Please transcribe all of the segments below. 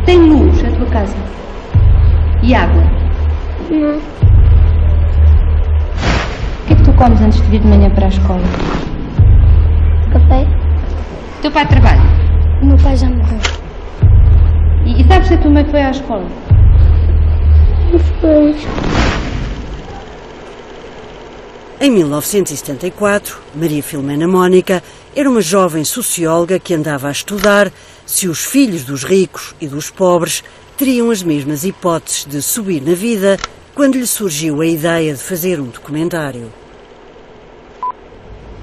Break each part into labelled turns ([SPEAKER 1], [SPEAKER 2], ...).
[SPEAKER 1] Tem luz a tua casa? E água?
[SPEAKER 2] Não.
[SPEAKER 1] O que é que tu comes antes de vir de manhã para a escola?
[SPEAKER 2] Café?
[SPEAKER 1] O teu pai trabalha?
[SPEAKER 2] O meu pai já morreu.
[SPEAKER 1] E sabes se a tua mãe foi à escola?
[SPEAKER 2] Não foi.
[SPEAKER 3] Em 1974, Maria Filomena Mónica era uma jovem socióloga que andava a estudar se os filhos dos ricos e dos pobres teriam as mesmas hipóteses de subir na vida quando lhe surgiu a ideia de fazer um documentário.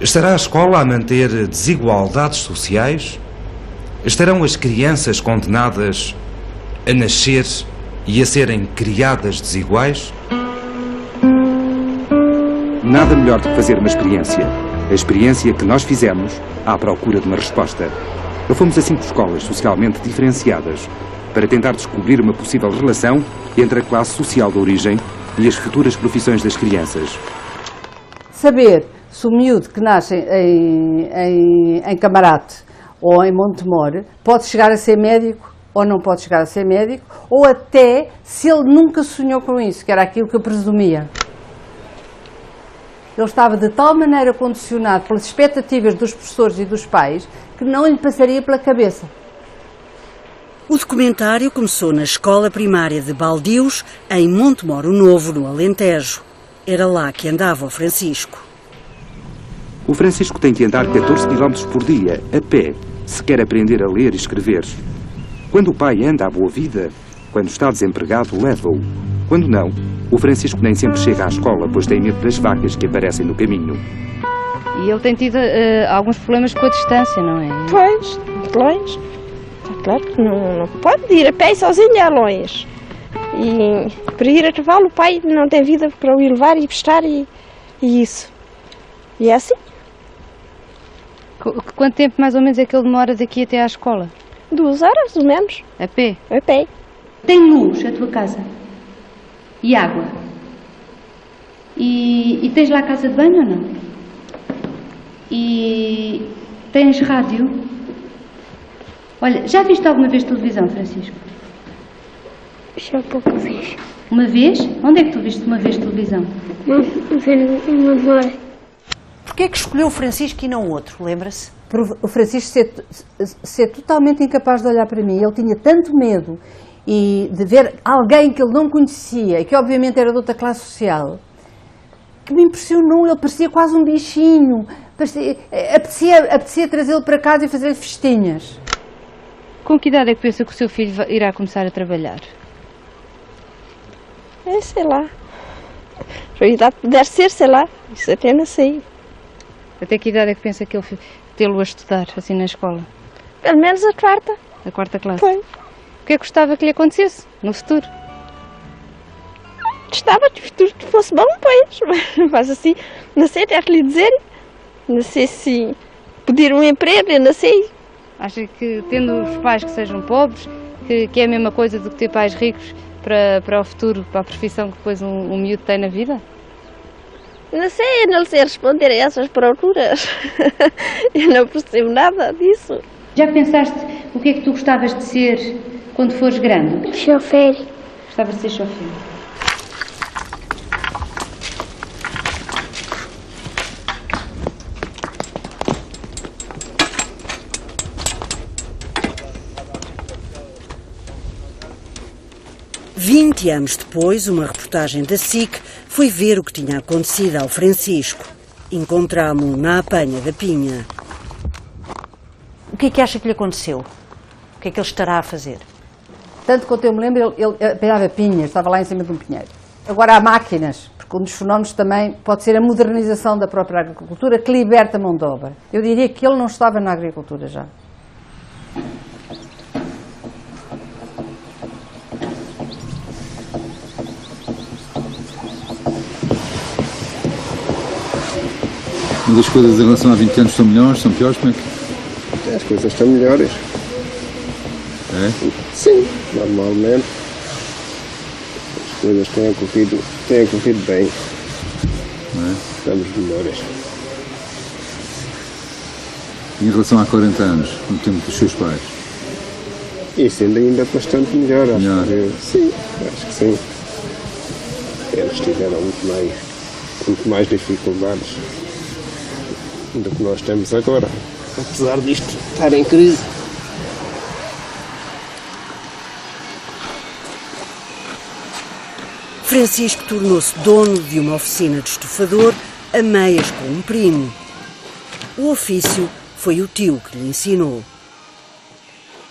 [SPEAKER 4] Estará a escola a manter desigualdades sociais? Estarão as crianças condenadas a nascer e a serem criadas desiguais?
[SPEAKER 5] Nada melhor do que fazer uma experiência. A experiência que nós fizemos à procura de uma resposta. Fomos a 5 escolas socialmente diferenciadas para tentar descobrir uma possível relação entre a classe social de origem e as futuras profissões das crianças.
[SPEAKER 6] Saber se o miúdo que nasce em Camarate ou em Montemor pode chegar a ser médico ou não pode chegar a ser médico, ou até se ele nunca sonhou com isso, que era aquilo que eu presumia. Ele estava de tal maneira condicionado pelas expectativas dos professores e dos pais que não lhe passaria pela cabeça.
[SPEAKER 3] O documentário começou na escola primária de Baldios, em Montemor o Novo, no Alentejo. Era lá que andava o Francisco.
[SPEAKER 5] O Francisco tem que andar 14 km por dia, a pé, se quer aprender a ler e escrever. Quando o pai anda à boa vida, quando está desempregado, leva-o. Quando não, o Francisco nem sempre chega à escola, pois tem medo das vacas que aparecem no caminho.
[SPEAKER 1] E ele tem tido alguns problemas com a distância, não é?
[SPEAKER 7] Pois, longe. Claro que não pode ir a pé sozinho, é longe. E para ir a cavalo, o pai não tem vida para o ir levar e pescar e isso. E é assim.
[SPEAKER 1] Quanto tempo mais ou menos é que ele demora daqui até à escola?
[SPEAKER 7] 2 horas, ou menos.
[SPEAKER 1] A pé?
[SPEAKER 7] A pé.
[SPEAKER 1] Tem luz a tua casa? E água? E tens lá casa de banho ou não? E tens rádio? Olha, já viste alguma vez televisão, Francisco?
[SPEAKER 2] Já pouca vez.
[SPEAKER 1] Uma vez? Onde é que tu viste uma vez televisão?
[SPEAKER 2] Uma memória.
[SPEAKER 3] Porquê é que escolheu o Francisco e não outro, lembra-se?
[SPEAKER 6] Por o Francisco ser totalmente incapaz de olhar para mim. Ele tinha tanto medo e de ver alguém que ele não conhecia e que obviamente era de outra classe social, que me impressionou. Ele parecia quase um bichinho. Apetecia trazê-lo para casa e fazer-lhe festinhas.
[SPEAKER 1] Com que idade é que pensa que o seu filho irá começar a trabalhar?
[SPEAKER 7] Sei lá. A idade puder ser, sei lá. Isso até não sei.
[SPEAKER 1] Até que idade é que pensa que ele tê-lo a estudar, assim, na escola?
[SPEAKER 7] Pelo menos a 4ª.
[SPEAKER 1] A 4ª classe?
[SPEAKER 7] Foi.
[SPEAKER 1] O que é que gostava que lhe acontecesse no futuro?
[SPEAKER 7] Gostava que o futuro fosse bom, pois. Mas assim, não sei, ter que lhe dizer. Não sei se pedir um emprego, não sei.
[SPEAKER 1] Acha que tendo os pais que sejam pobres, que é a mesma coisa do que ter pais ricos para o futuro, para a profissão que depois um miúdo tem na vida?
[SPEAKER 7] Não sei, não sei responder a essas procuras. Eu não percebo nada disso.
[SPEAKER 1] Já pensaste o que é que tu gostavas de ser quando fores grande?
[SPEAKER 2] Chofer.
[SPEAKER 1] Gostavas de ser chofer.
[SPEAKER 3] Vinte anos depois, uma reportagem da SIC foi ver o que tinha acontecido ao Francisco. Encontrámo-lo na apanha da pinha. O que é que acha que lhe aconteceu? O que é que ele estará a fazer?
[SPEAKER 6] Tanto quanto eu me lembro, ele apanhava pinhas, estava lá em cima de um pinheiro. Agora há máquinas, porque um dos fenómenos também pode ser a modernização da própria agricultura, que liberta a mão de obra. Eu diria que ele não estava na agricultura já.
[SPEAKER 8] Mas as coisas em relação a 20 anos são melhores, são piores? Como é que...
[SPEAKER 9] As coisas estão melhores.
[SPEAKER 8] É?
[SPEAKER 9] Sim, normalmente as coisas têm corrido bem.
[SPEAKER 8] Não é?
[SPEAKER 9] Estamos melhores.
[SPEAKER 8] E em relação a 40 anos, no tempo dos seus pais?
[SPEAKER 9] Isso ainda bastante melhor,
[SPEAKER 8] Melhor.
[SPEAKER 9] Sim, acho que sim. Eles tiveram muito mais dificuldades do que nós temos agora. Apesar disto estar em crise.
[SPEAKER 3] Francisco tornou-se dono de uma oficina de estufador a meias com um primo. O ofício foi o tio que lhe ensinou.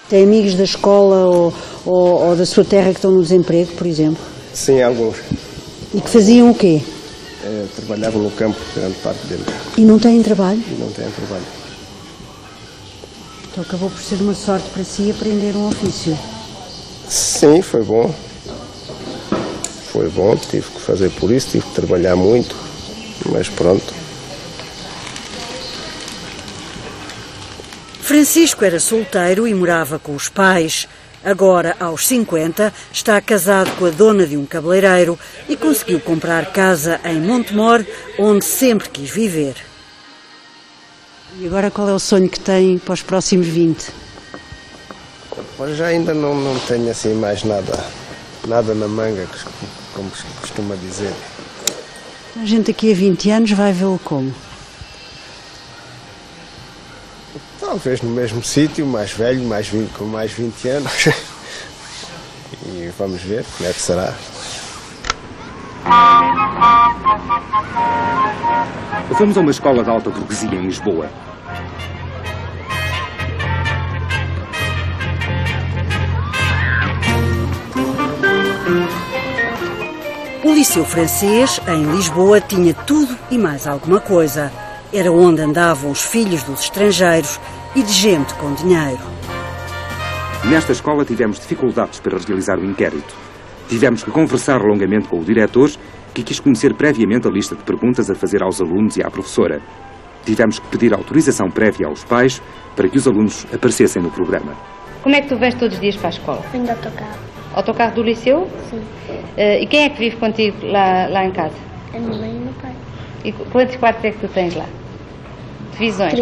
[SPEAKER 10] Tem amigos da escola ou da sua terra que estão no desemprego, por exemplo?
[SPEAKER 9] Sim, alguns.
[SPEAKER 10] E que faziam o quê?
[SPEAKER 9] Trabalhavam no campo, grande parte deles.
[SPEAKER 10] E não têm trabalho?
[SPEAKER 9] E não têm trabalho.
[SPEAKER 10] Então acabou por ser uma sorte para si aprender um ofício.
[SPEAKER 9] Sim, foi bom. Foi bom, tive que fazer por isso, tive que trabalhar muito, mas pronto.
[SPEAKER 3] Francisco era solteiro e morava com os pais. Agora, aos 50, está casado com a dona de um cabeleireiro e conseguiu comprar casa em Montemor, onde sempre quis viver.
[SPEAKER 10] E agora qual é o sonho que tem para os próximos 20?
[SPEAKER 9] Mas já ainda não tenho assim mais nada na manga, como se costuma dizer.
[SPEAKER 10] A gente daqui a 20 anos vai vê-lo como?
[SPEAKER 9] Talvez no mesmo sítio, mais velho, com mais 20 anos. E vamos ver como é que será.
[SPEAKER 5] Fomos a uma escola de alta burguesia em Lisboa.
[SPEAKER 3] O Liceu Francês, em Lisboa, tinha tudo e mais alguma coisa. Era onde andavam os filhos dos estrangeiros e de gente com dinheiro.
[SPEAKER 5] Nesta escola tivemos dificuldades para realizar o inquérito. Tivemos que conversar longamente com o diretor, que quis conhecer previamente a lista de perguntas a fazer aos alunos e à professora. Tivemos que pedir autorização prévia aos pais para que os alunos aparecessem no programa.
[SPEAKER 1] Como é que tu vais todos os dias para a escola?
[SPEAKER 2] Venho de autocarro.
[SPEAKER 1] Autocarro do liceu?
[SPEAKER 2] Sim.
[SPEAKER 1] E quem é que vive contigo lá em casa?
[SPEAKER 2] A minha mãe e o meu pai.
[SPEAKER 1] E quantos quartos é que tu tens lá? Divisões?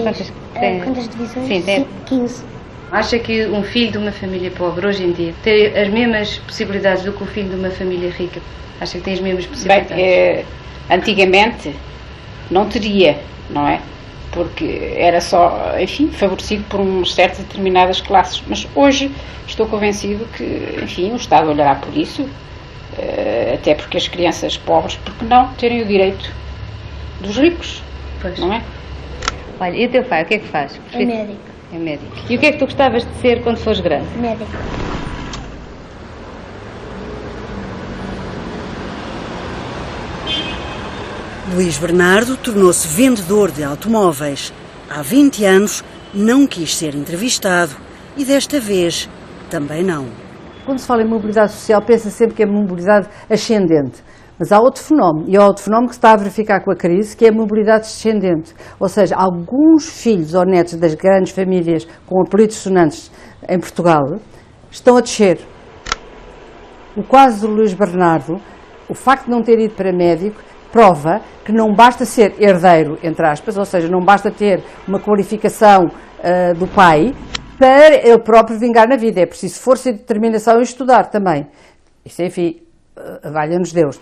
[SPEAKER 2] 3. Quantas divisões?
[SPEAKER 1] Sim, tem.
[SPEAKER 2] 15.
[SPEAKER 1] Acha que um filho de uma família pobre, hoje em dia, tem as mesmas possibilidades do que o filho de uma família rica? Acha que tem as mesmas possibilidades?
[SPEAKER 11] Bem, antigamente não teria, não é? Porque era só, enfim, favorecido por umas certas determinadas classes. Mas hoje estou convencido que, enfim, o Estado olhará por isso, até porque as crianças pobres, porque não terem o direito dos ricos,
[SPEAKER 1] Pois.
[SPEAKER 11] não é?
[SPEAKER 1] Olha, e o teu pai, o que é que faz?
[SPEAKER 2] É médico.
[SPEAKER 1] É médico. E o que é que tu gostavas de ser quando fores grande?
[SPEAKER 2] Médico.
[SPEAKER 3] Luís Bernardo tornou-se vendedor de automóveis. Há 20 anos não quis ser entrevistado e desta vez também não.
[SPEAKER 6] Quando se fala em mobilidade social, pensa sempre que é mobilidade ascendente. Mas há outro fenómeno, e há outro fenómeno que se está a verificar com a crise, que é a mobilidade descendente. Ou seja, alguns filhos ou netos das grandes famílias com apelidos sonantes em Portugal estão a descer. O caso do Luís Bernardo, o facto de não ter ido para médico, prova que não basta ser herdeiro, entre aspas, ou seja, não basta ter uma qualificação do pai para ele próprio vingar na vida. É preciso força e determinação e estudar também. Isso, enfim, valha-nos Deus.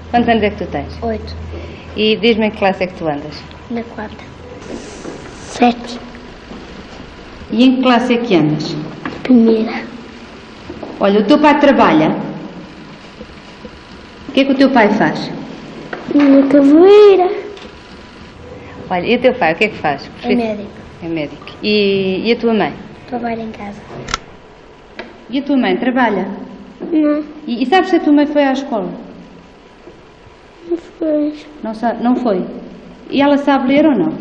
[SPEAKER 1] Quantos anos é que tu tens?
[SPEAKER 2] 8.
[SPEAKER 1] E diz-me em que classe é que tu andas?
[SPEAKER 2] Na 4. 7.
[SPEAKER 1] E em que classe é que andas?
[SPEAKER 2] Primeira.
[SPEAKER 1] Olha, o teu pai trabalha. O que é que o teu pai faz?
[SPEAKER 2] Na caveira.
[SPEAKER 1] Olha, e o teu pai, o que é que faz?
[SPEAKER 2] É médico.
[SPEAKER 1] É médico. E a tua mãe?
[SPEAKER 2] Trabalha em casa.
[SPEAKER 1] E a tua mãe trabalha?
[SPEAKER 2] Não.
[SPEAKER 1] E sabes se a tua mãe foi à escola?
[SPEAKER 2] Não foi.
[SPEAKER 1] Não foi? E ela sabe ler ou não?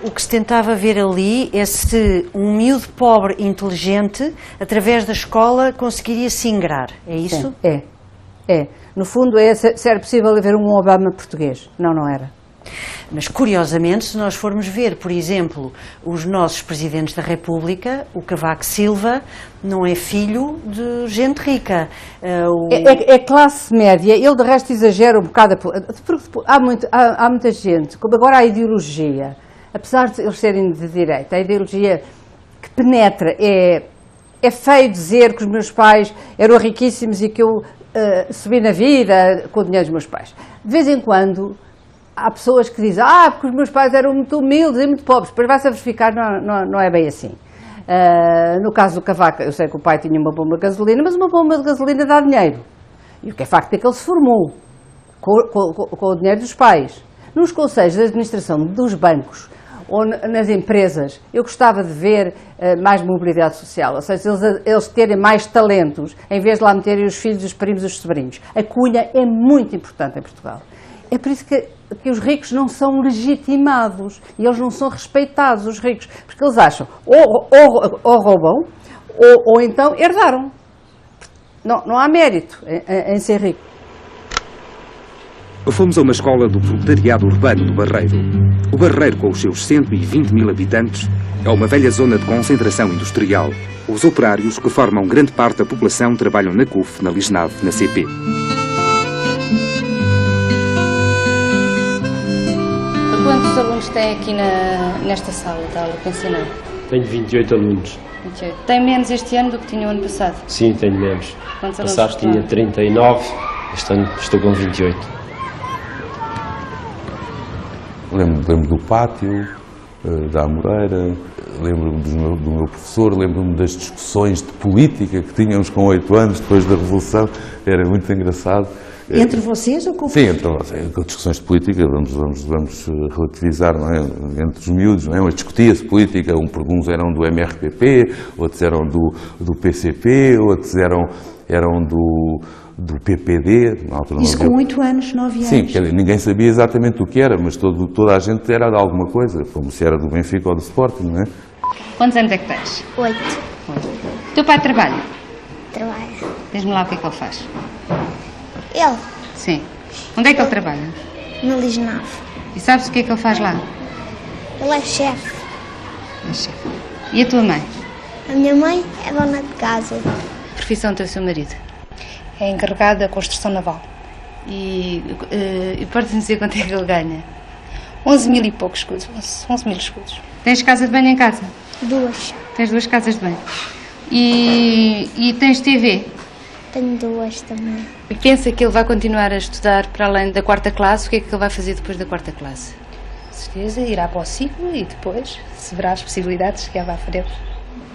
[SPEAKER 3] O que se tentava ver ali é se um miúdo pobre inteligente, através da escola, conseguiria se ingrar. É isso?
[SPEAKER 6] Sim, é. No fundo, se era possível haver um Obama português. Não era.
[SPEAKER 3] Mas, curiosamente, se nós formos ver, por exemplo, os nossos presidentes da República, o Cavaco Silva não é filho de gente rica.
[SPEAKER 6] É classe média. Ele, de resto, exagera um bocado. Há muita gente, como agora a ideologia, apesar de eles serem de direita, a ideologia que penetra é é feio dizer que os meus pais eram riquíssimos e que eu subi na vida com o dinheiro dos meus pais. De vez em quando há pessoas que dizem porque os meus pais eram muito humildes e muito pobres, depois vai-se a verificar, não é bem assim. No caso do Cavaco, eu sei que o pai tinha uma bomba de gasolina, mas uma bomba de gasolina dá dinheiro. E o que é facto é que ele se formou com o dinheiro dos pais. Nos conselhos de administração dos bancos ou nas empresas, eu gostava de ver mais mobilidade social, ou seja, eles terem mais talentos, em vez de lá meterem os filhos, os primos e os sobrinhos. A cunha é muito importante em Portugal. É por isso que os ricos não são legitimados e eles não são respeitados, os ricos, porque eles acham ou roubam ou então herdaram. Não há mérito em ser rico.
[SPEAKER 5] Fomos a uma escola do proletariado urbano do Barreiro. O Barreiro, com os seus 120 mil habitantes, é uma velha zona de concentração industrial. Os operários, que formam grande parte da população, trabalham na CUF, na Lisnave, na CP.
[SPEAKER 1] Quantos alunos tem aqui nesta sala de aula pensional?
[SPEAKER 12] Tenho 28 alunos.
[SPEAKER 1] 28. Tem menos este ano do que tinha o ano passado?
[SPEAKER 12] Sim, tenho menos.
[SPEAKER 1] Quantos
[SPEAKER 12] alunos? Passado tinha 39, este ano estou com 28.
[SPEAKER 13] Lembro-me do pátio, da Amoreira, lembro-me do meu professor, lembro-me das discussões de política que tínhamos com 8 anos, depois da Revolução, era muito engraçado.
[SPEAKER 10] Entre vocês ou com...
[SPEAKER 13] Sim, entre vocês. Com discussões de política, vamos relativizar, não é? Entre os miúdos, não é? Mas discutia-se política, uns eram do MRPP, outros eram do PCP, outros eram do PPD. Na altura
[SPEAKER 10] isso com 8 anos, 9 anos?
[SPEAKER 13] Sim, ninguém sabia exatamente o que era, mas toda a gente era de alguma coisa, como se era do Benfica ou do Sporting, não é?
[SPEAKER 1] Quantos anos é que tens?
[SPEAKER 2] 8.
[SPEAKER 1] O teu pai trabalha?
[SPEAKER 2] Trabalha.
[SPEAKER 1] Diz-me lá o que é que ele faz.
[SPEAKER 2] Ele?
[SPEAKER 1] Sim. Onde é que ele trabalha?
[SPEAKER 2] No Lisnave.
[SPEAKER 1] E sabes o que é que ele faz lá?
[SPEAKER 2] Ele é chefe.
[SPEAKER 1] É chefe. E a tua mãe?
[SPEAKER 2] A minha mãe é dona de casa.
[SPEAKER 1] Que profissão tem o seu marido?
[SPEAKER 14] É encarregado da construção naval.
[SPEAKER 1] E podes-me dizer quanto é que ele ganha?
[SPEAKER 14] 11 mil e poucos escudos. 11 mil escudos.
[SPEAKER 1] Tens casa de banho em casa?
[SPEAKER 2] 2.
[SPEAKER 1] Tens 2 casas de banho. E tens TV?
[SPEAKER 2] Tenho 2 também.
[SPEAKER 1] E pensa que ele vai continuar a estudar para além da 4ª classe? O que é que ele vai fazer depois da 4ª classe?
[SPEAKER 14] Com certeza irá para o ciclo e depois se verá as possibilidades que há à frente.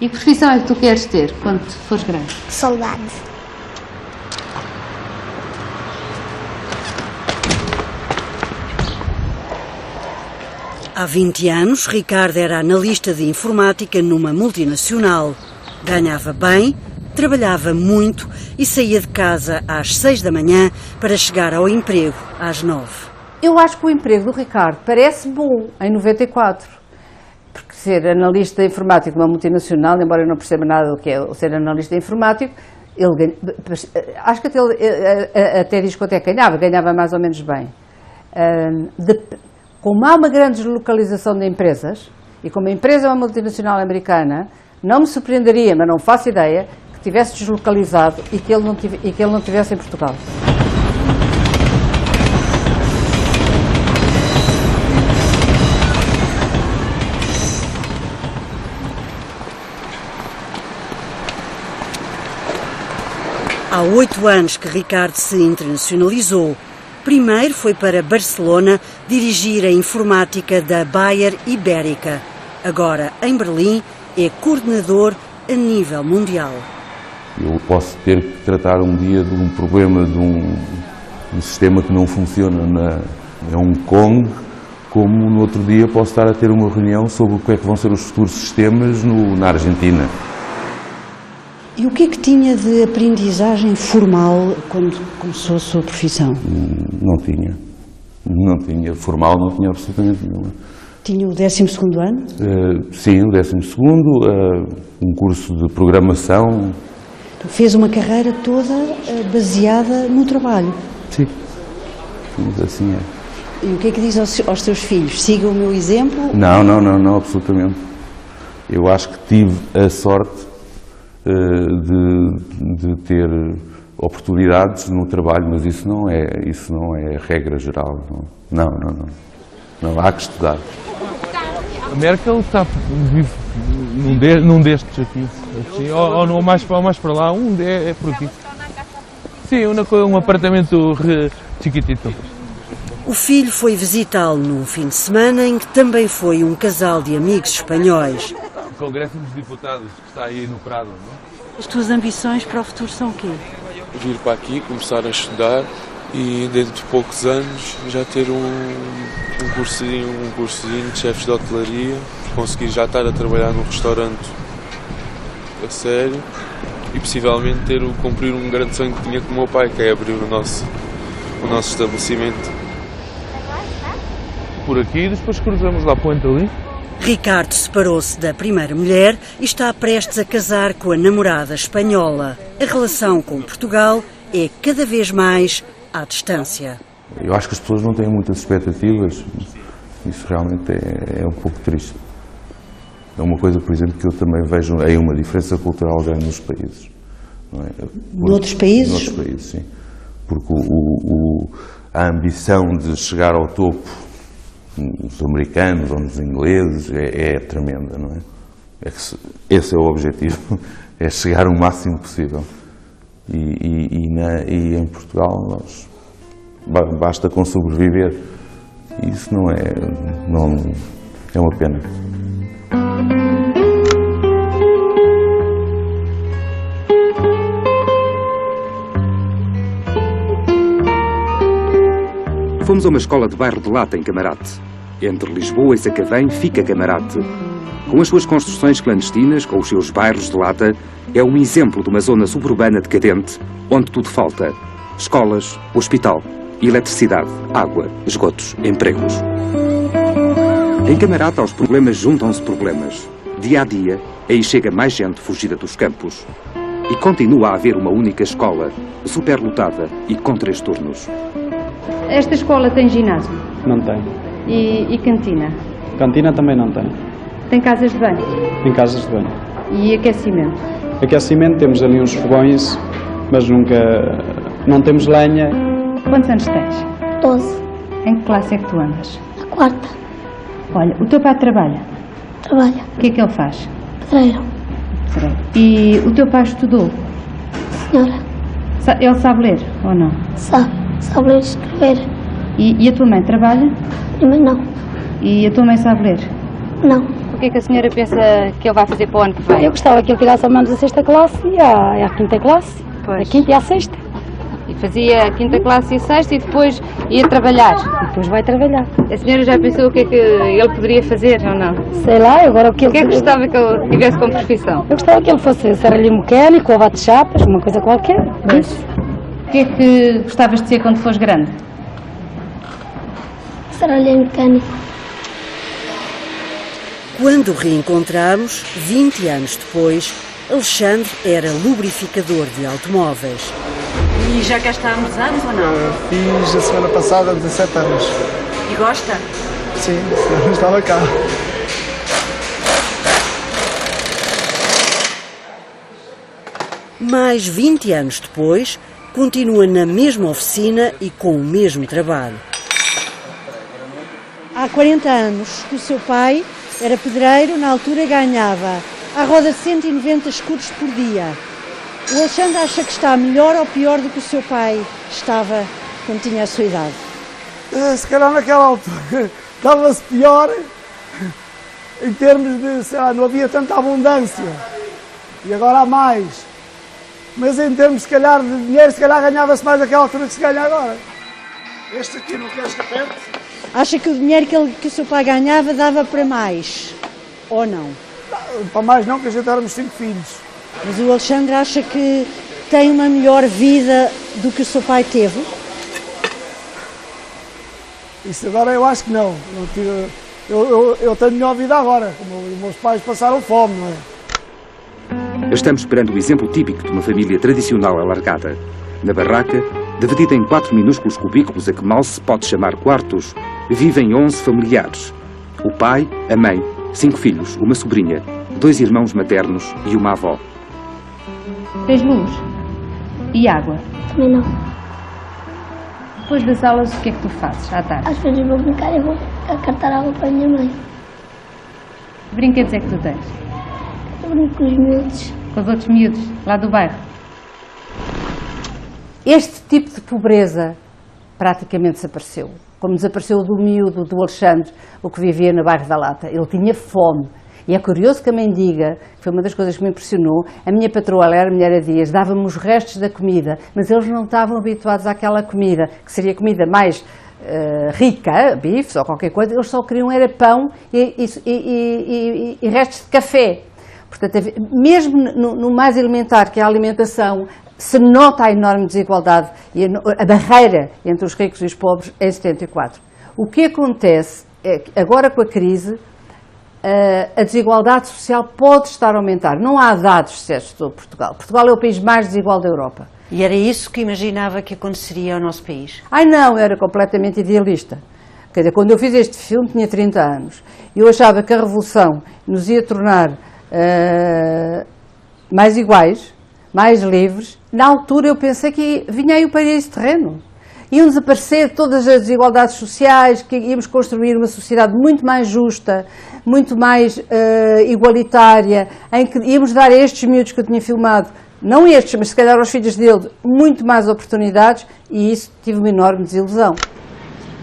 [SPEAKER 1] E que profissão é que tu queres ter quando fores grande?
[SPEAKER 2] Soldado.
[SPEAKER 3] Há 20 anos, Ricardo era analista de informática numa multinacional. Ganhava bem, trabalhava muito e saía de casa às 6 da manhã para chegar ao emprego às 9.
[SPEAKER 6] Eu acho que o emprego do Ricardo parece bom em 94, porque ser analista informático numa multinacional, embora eu não perceba nada do que é ser analista informático, ele acho que até diz quanto é que ganhava mais ou menos bem. Como há uma grande deslocalização de empresas, e como a empresa é uma multinacional americana, não me surpreenderia, mas não faço ideia, que tivesse deslocalizado e que ele não estivesse em Portugal.
[SPEAKER 3] Há 8 anos que Ricardo se internacionalizou. Primeiro foi para Barcelona dirigir a informática da Bayer Ibérica. Agora, em Berlim, é coordenador a nível mundial.
[SPEAKER 13] Eu posso ter que tratar um dia de um problema de um sistema que não funciona em Hong Kong, como no outro dia posso estar a ter uma reunião sobre o que é que vão ser os futuros sistemas na Argentina.
[SPEAKER 10] E o que é que tinha de aprendizagem formal quando começou a sua profissão?
[SPEAKER 13] Não tinha. Não tinha. Formal não tinha absolutamente nenhuma.
[SPEAKER 10] Tinha o 12º ano?
[SPEAKER 13] Sim, o 12º, um curso de programação.
[SPEAKER 10] Então, fez uma carreira toda baseada no trabalho?
[SPEAKER 13] Sim, mas assim é.
[SPEAKER 10] E o que é que diz aos seus filhos? Sigam o meu exemplo?
[SPEAKER 13] Não, absolutamente. Eu acho que tive a sorte de ter oportunidades no trabalho, mas isso não é regra geral. Não, há que estudar.
[SPEAKER 15] A Merkel vive num destes aqui, assim, ou mais para lá, é por aqui. Sim, um apartamento chiquitito.
[SPEAKER 3] O filho foi visitá-lo num fim de semana em que também foi um casal de amigos espanhóis.
[SPEAKER 15] O Congresso dos Deputados, que está aí no Prado, não é?
[SPEAKER 3] As tuas ambições para o futuro são o quê?
[SPEAKER 16] Vir para aqui, começar a estudar e dentro de poucos anos já ter um cursozinho de chefes de hotelaria, conseguir já estar a trabalhar num restaurante a sério e possivelmente cumprir um grande sonho que tinha com o meu pai, que é abrir o nosso estabelecimento.
[SPEAKER 15] Por aqui e depois cruzamos lá a ponte ali.
[SPEAKER 3] Ricardo separou-se da primeira mulher e está prestes a casar com a namorada espanhola. A relação com Portugal é cada vez mais à distância.
[SPEAKER 13] Eu acho que as pessoas não têm muitas expectativas. Isso realmente é um pouco triste. É uma coisa, por exemplo, que eu também vejo aí uma diferença cultural grande nos países. Não é?
[SPEAKER 10] Noutros países?
[SPEAKER 13] Noutros países, sim. Porque a ambição de chegar ao topo nos americanos ou nos ingleses é tremenda, não é? Esse é o objetivo, é chegar o máximo possível. E em Portugal basta com sobreviver. Isso não é uma pena.
[SPEAKER 5] Fomos a uma escola de bairro de Lata, em Camarate. Entre Lisboa e Sacavém fica Camarate. Com as suas construções clandestinas, com os seus bairros de lata, é um exemplo de uma zona suburbana decadente, onde tudo falta. Escolas, hospital, eletricidade, água, esgotos, empregos. Em Camarate, aos problemas juntam-se problemas. Dia a dia, aí chega mais gente fugida dos campos. E continua a haver uma única escola, superlotada e com 3 turnos.
[SPEAKER 1] Esta escola tem ginásio?
[SPEAKER 17] Não tem.
[SPEAKER 1] E cantina?
[SPEAKER 17] Cantina também não tem.
[SPEAKER 1] Tem casas de banho?
[SPEAKER 17] Tem casas de banho.
[SPEAKER 1] E aquecimento?
[SPEAKER 17] Aquecimento, temos ali uns fogões, mas não temos lenha.
[SPEAKER 1] Quantos anos tens?
[SPEAKER 2] 12.
[SPEAKER 1] Em que classe é que tu andas?
[SPEAKER 2] A 4ª.
[SPEAKER 1] Olha, o teu pai trabalha?
[SPEAKER 2] Trabalha.
[SPEAKER 1] O que é que ele faz?
[SPEAKER 2] Pedreiro.
[SPEAKER 1] E o teu pai estudou?
[SPEAKER 2] Senhora.
[SPEAKER 1] Ele sabe ler ou não?
[SPEAKER 2] Sabe ler e escrever.
[SPEAKER 1] E a tua mãe trabalha?
[SPEAKER 2] Mas não.
[SPEAKER 1] E a tua mãe sabe ler?
[SPEAKER 2] Não.
[SPEAKER 1] O que é que a senhora pensa que ele vai fazer para o ano que vem?
[SPEAKER 18] Eu gostava que ele tirasse ao menos a 6ª classe e a 5ª classe.
[SPEAKER 1] Pois.
[SPEAKER 18] A 5ª e a 6ª.
[SPEAKER 1] E fazia a 5ª classe e a 6ª e depois ia trabalhar?
[SPEAKER 18] E depois vai trabalhar.
[SPEAKER 1] A senhora já pensou o que é que ele poderia fazer ou não?
[SPEAKER 18] Sei lá, agora o que ele...
[SPEAKER 1] O que é que gostava que ele tivesse como profissão?
[SPEAKER 18] Eu gostava que ele fosse serralheiro mecânico ou bate-chapas, uma coisa qualquer.
[SPEAKER 1] Pois. O que é que gostavas de ser quando fores grande?
[SPEAKER 2] Serralheiro mecânico.
[SPEAKER 3] Quando o reencontramos, 20 anos depois, Alexandre era lubrificador de automóveis.
[SPEAKER 10] E já cá está há muitos anos ou não?
[SPEAKER 19] Fiz a semana passada 17 anos.
[SPEAKER 10] E gosta?
[SPEAKER 19] Sim, senão estava cá.
[SPEAKER 3] Mais 20 anos depois, continua na mesma oficina e com o mesmo trabalho.
[SPEAKER 6] Há 40 anos que o seu pai era pedreiro, na altura ganhava à roda 190 escudos por dia. O Alexandre acha que está melhor ou pior do que o seu pai estava quando tinha a sua idade?
[SPEAKER 19] Se calhar naquela altura estava-se pior em termos de, sei lá, não havia tanta abundância e agora há mais. Mas em termos, se calhar, de dinheiro, se calhar ganhava-se mais naquela altura que se ganha agora. Este aqui não queres que aperte?
[SPEAKER 6] Acha que o dinheiro que o seu pai ganhava dava para mais? Ou não?
[SPEAKER 19] Não, para mais não, que a gente éramos 5 filhos.
[SPEAKER 6] Mas o Alexandre acha que tem uma melhor vida do que o seu pai teve?
[SPEAKER 19] Isso agora eu acho que não. Eu tenho melhor vida agora. Os meus pais passaram fome, não é?
[SPEAKER 5] Estamos perante o exemplo típico de uma família tradicional alargada. Na barraca, dividida em 4 minúsculos cubículos a que mal se pode chamar quartos, vivem 11 familiares. O pai, a mãe, 5 filhos, uma sobrinha, 2 irmãos maternos e uma avó.
[SPEAKER 1] Tens luz? E água?
[SPEAKER 2] Também não.
[SPEAKER 1] Depois das aulas, o que é que tu fazes à tarde?
[SPEAKER 2] Às vezes vou brincar e vou cartar água para a minha mãe.
[SPEAKER 1] Que brinquedos é que tu tens?
[SPEAKER 2] Eu brinco com os miúdos.
[SPEAKER 1] Com os outros miúdos, lá do bairro?
[SPEAKER 6] Este tipo de pobreza praticamente desapareceu. Como desapareceu do miúdo do Alexandre, o que vivia no bairro da Lata. Ele tinha fome. E é curioso que a mendiga, que foi uma das coisas que me impressionou, a minha patroa, ela era mulher a Dias, dava-me os restos da comida, mas eles não estavam habituados àquela comida, que seria comida mais rica, bifes ou qualquer coisa, eles só queriam era pão e restos de café. Portanto, mesmo no mais elementar, que é a alimentação, se nota a enorme desigualdade e a barreira entre os ricos e os pobres em 74. O que acontece é que agora com a crise, a desigualdade social pode estar a aumentar. Não há dados certos sobre Portugal. Portugal é o país mais desigual da Europa.
[SPEAKER 3] E era isso que imaginava que aconteceria ao nosso país?
[SPEAKER 6] Ai não, eu era completamente idealista. Quer dizer, quando eu fiz este filme tinha 30 anos. Eu achava que a revolução nos ia tornar mais iguais, mais livres. Na altura eu pensei que vinha aí o paraíso terreno. Iam desaparecer todas as desigualdades sociais, que íamos construir uma sociedade muito mais justa, muito mais igualitária, em que íamos dar a estes miúdos que eu tinha filmado, não estes, mas se calhar aos filhos dele, muito mais oportunidades, e isso tive uma enorme desilusão.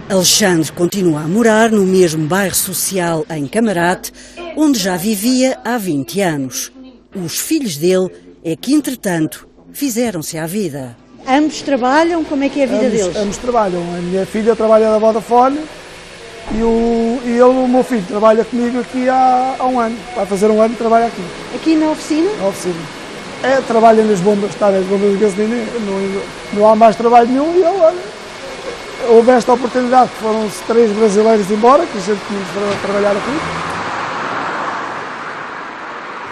[SPEAKER 3] Alexandre continua a morar no mesmo bairro social em Camarate, onde já vivia há 20 anos. Os filhos dele é que, entretanto, fizeram-se à vida.
[SPEAKER 10] Ambos trabalham? Como é que é a vida deles?
[SPEAKER 19] Ambos trabalham. A minha filha trabalha na Vodafone e o meu filho trabalha comigo aqui há um ano. Vai fazer um ano que trabalha aqui.
[SPEAKER 10] Aqui na oficina?
[SPEAKER 19] Na oficina. Trabalha nas bombas, está nas bombas de gasolina, não há mais trabalho nenhum e houve esta oportunidade, foram-se 3 brasileiros embora, que a gente tinha trabalhar aqui.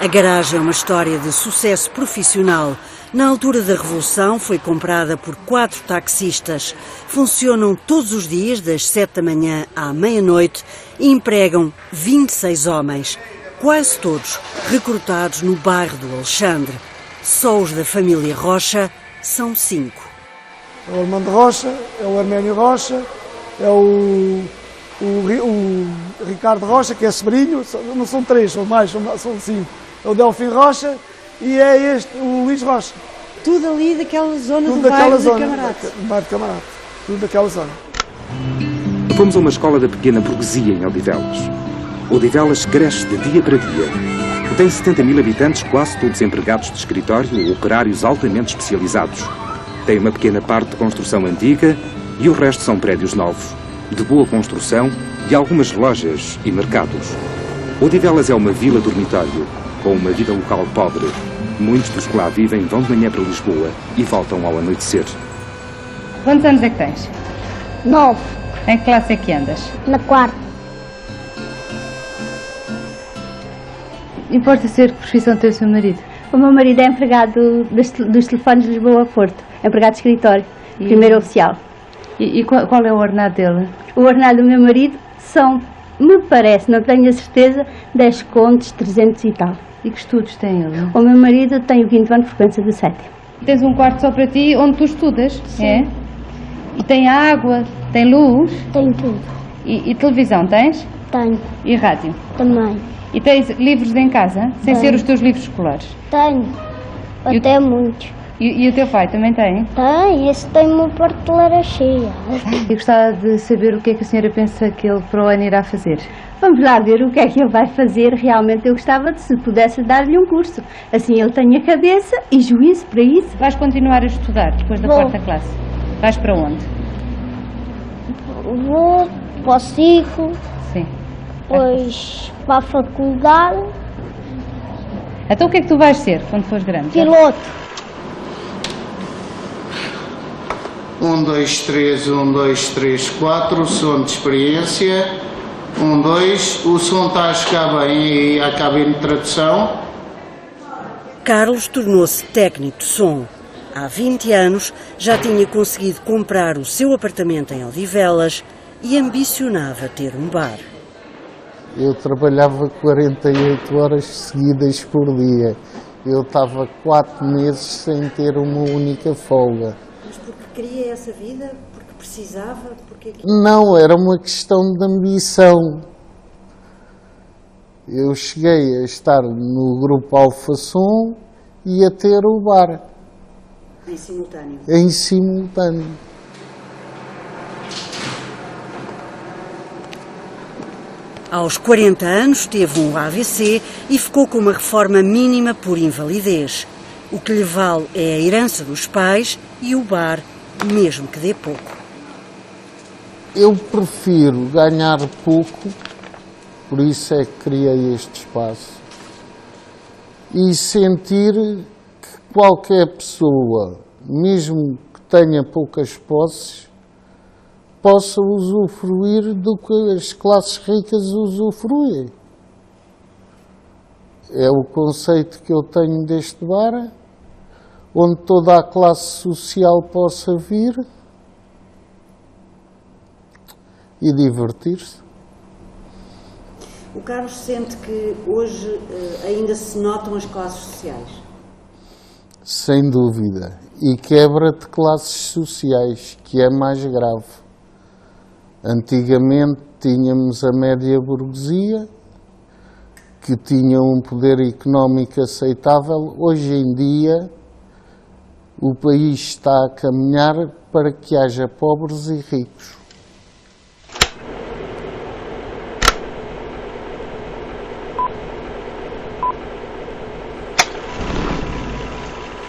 [SPEAKER 3] A garagem é uma história de sucesso profissional. Na altura da Revolução foi comprada por 4 taxistas. Funcionam todos os dias das 7 da manhã à meia-noite e empregam 26 homens, quase todos recrutados no bairro do Alexandre. Só os da família Rocha são 5.
[SPEAKER 19] É o Armando Rocha, é o Arménio Rocha, é o Ricardo Rocha, que é sobrinho, não são 3, são mais, são 5. É o Delfim Rocha e é o Luís Rocha.
[SPEAKER 10] Tudo ali daquela zona do bairro de Camarate.
[SPEAKER 19] Do bairro de Camarate, tudo daquela zona.
[SPEAKER 5] Fomos a uma escola da pequena burguesia em Odivelas. Odivelas cresce de dia para dia. Tem 70 mil habitantes, quase todos empregados de escritório ou operários altamente especializados. Tem uma pequena parte de construção antiga e o resto são prédios novos, de boa construção e algumas lojas e mercados. Odivelas é uma vila dormitório, com uma vida local pobre. Muitos dos que lá vivem vão de manhã para Lisboa e voltam ao anoitecer.
[SPEAKER 1] Quantos anos é que tens?
[SPEAKER 2] 9.
[SPEAKER 1] Em que classe é que andas?
[SPEAKER 2] Na 4ª.
[SPEAKER 1] Importa ser que profissão tem o seu marido?
[SPEAKER 20] O meu marido é empregado dos telefones de Lisboa a Porto, empregado de escritório, primeiro oficial.
[SPEAKER 1] E qual é o ordenado dele?
[SPEAKER 20] O ordenado do meu marido são, me parece, não tenho a certeza, 10 contos, 300 e tal.
[SPEAKER 1] E que estudos tem ele?
[SPEAKER 20] O meu marido tem o 5º ano de frequência do 7º.
[SPEAKER 1] Tens um quarto só para ti, onde tu estudas?
[SPEAKER 20] Sim.
[SPEAKER 1] É? E tem água, tem luz?
[SPEAKER 2] Tem tudo.
[SPEAKER 1] E televisão tens?
[SPEAKER 2] Tenho.
[SPEAKER 1] E rádio?
[SPEAKER 2] Também.
[SPEAKER 1] E tens livros em casa, sem
[SPEAKER 2] Tenho.
[SPEAKER 1] ser os teus livros escolares?
[SPEAKER 2] Tenho. Até muitos.
[SPEAKER 1] E o teu pai também tem?
[SPEAKER 2] Tem, esse tem uma prateleira cheia.
[SPEAKER 1] Eu gostava de saber o que é que a senhora pensa que ele para o ano irá fazer.
[SPEAKER 20] Vamos lá ver o que é que ele vai fazer. Realmente eu gostava de, se pudesse, dar-lhe um curso. Assim ele tem a cabeça e juízo para isso.
[SPEAKER 1] Vais continuar a estudar depois da 4ª classe? Vais para onde?
[SPEAKER 2] Vou para o ciclo.
[SPEAKER 1] Sim.
[SPEAKER 2] Depois para a faculdade.
[SPEAKER 1] Então o que é que tu vais ser quando fores grande?
[SPEAKER 2] Piloto.
[SPEAKER 21] 1, 2, 3, 1, 2, 3, 4, som de experiência. 1, 2, o som está a chegar bem e a cabine de tradução.
[SPEAKER 3] Carlos tornou-se técnico de som. Há 20 anos já tinha conseguido comprar o seu apartamento em Odivelas e ambicionava ter um bar.
[SPEAKER 22] Eu trabalhava 48 horas seguidas por dia. Eu estava 4 meses sem ter uma única folga.
[SPEAKER 3] Mas porque queria essa vida? Porque precisava? Porque...
[SPEAKER 22] Não, era uma questão de ambição.
[SPEAKER 21] Eu cheguei a estar no grupo Alfaçon e a ter o bar.
[SPEAKER 3] Em simultâneo?
[SPEAKER 21] Em simultâneo.
[SPEAKER 3] Aos 40 anos teve um AVC e ficou com uma reforma mínima por invalidez. O que lhe vale é a herança dos pais e o bar, mesmo que dê pouco.
[SPEAKER 21] Eu prefiro ganhar pouco, por isso é que criei este espaço, e sentir que qualquer pessoa, mesmo que tenha poucas posses, possa usufruir do que as classes ricas usufruem. É o conceito que eu tenho deste bar, onde toda a classe social possa vir e divertir-se.
[SPEAKER 3] O Carlos sente que hoje ainda se notam as classes sociais?
[SPEAKER 21] Sem dúvida. E quebra de classes sociais, que é mais grave. Antigamente tínhamos a média burguesia, que tinha um poder económico aceitável. Hoje em dia, o país está a caminhar para que haja pobres e ricos.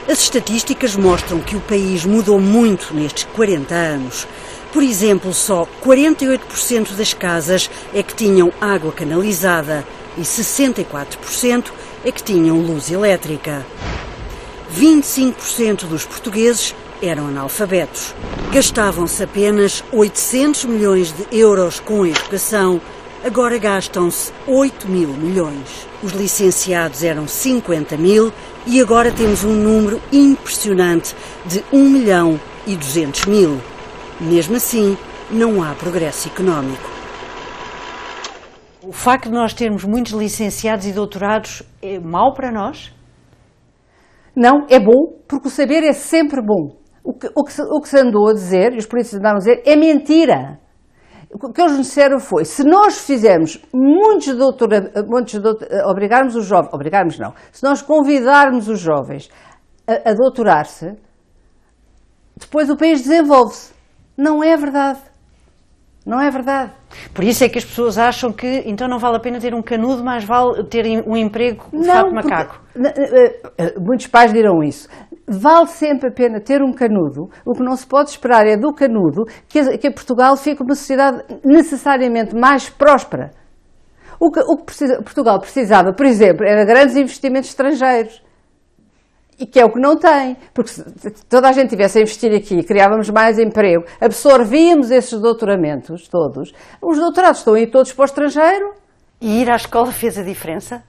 [SPEAKER 3] As estatísticas mostram que o país mudou muito nestes 40 anos. Por exemplo, só 48% das casas é que tinham água canalizada e 64% é que tinham luz elétrica. 25% dos portugueses eram analfabetos. Gastavam-se apenas 800 milhões de euros com a educação, agora gastam-se 8 mil milhões. Os licenciados eram 50 mil e agora temos um número impressionante de 1.200.000. Mesmo assim, não há progresso económico.
[SPEAKER 10] O facto de nós termos muitos licenciados e doutorados é mau para nós?
[SPEAKER 6] Não, é bom, porque o saber é sempre bom. O que se andou a dizer, e os políticos andaram a dizer, é mentira. O que eles nos disseram foi, se nós fizermos obrigarmos os jovens, obrigarmos não, se nós convidarmos os jovens a doutorar-se, depois o país desenvolve-se. Não é verdade. Não é verdade.
[SPEAKER 10] Por isso é que as pessoas acham que então não vale a pena ter um canudo, mais vale ter um emprego de fato macaco.
[SPEAKER 6] Muitos pais dirão isso. Vale sempre a pena ter um canudo. O que não se pode esperar é do canudo que Portugal fique uma sociedade necessariamente mais próspera. O que Portugal precisava, por exemplo, era de grandes investimentos estrangeiros. E que é o que não tem, porque se toda a gente tivesse a investir aqui, criávamos mais emprego, absorvíamos esses doutoramentos todos, os doutorados estão aí todos para o estrangeiro.
[SPEAKER 10] E ir à escola fez a diferença?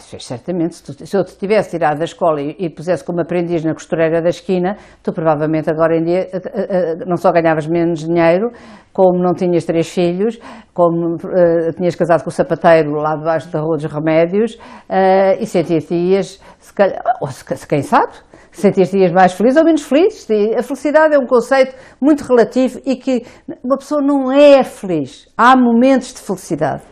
[SPEAKER 6] Fez certamente. Se eu te tivesse tirado da escola e pusesse como aprendiz na costureira da esquina, tu provavelmente agora em dia não só ganhavas menos dinheiro, como não tinhas 3 filhos, como tinhas casado com o sapateiro lá debaixo da Rua dos Remédios e sentias-te, quem sabe, sentias-te mais feliz ou menos feliz. A felicidade é um conceito muito relativo e que uma pessoa não é feliz. Há momentos de felicidade.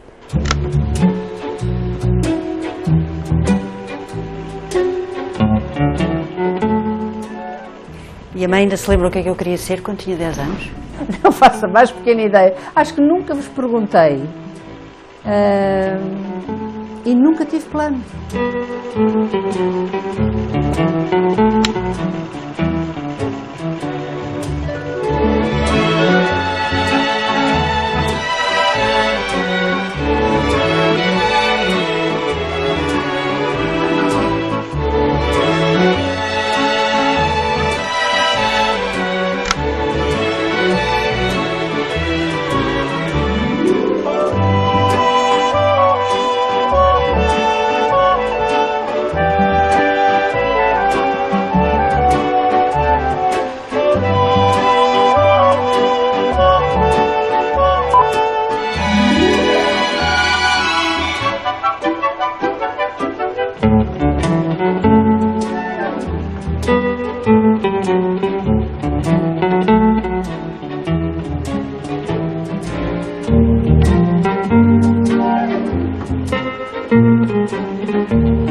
[SPEAKER 10] E a mãe ainda se lembra o que é que eu queria ser quando tinha 10 anos?
[SPEAKER 6] Não faço a mais pequena ideia. Acho que nunca vos perguntei. E nunca tive plano.
[SPEAKER 4] Música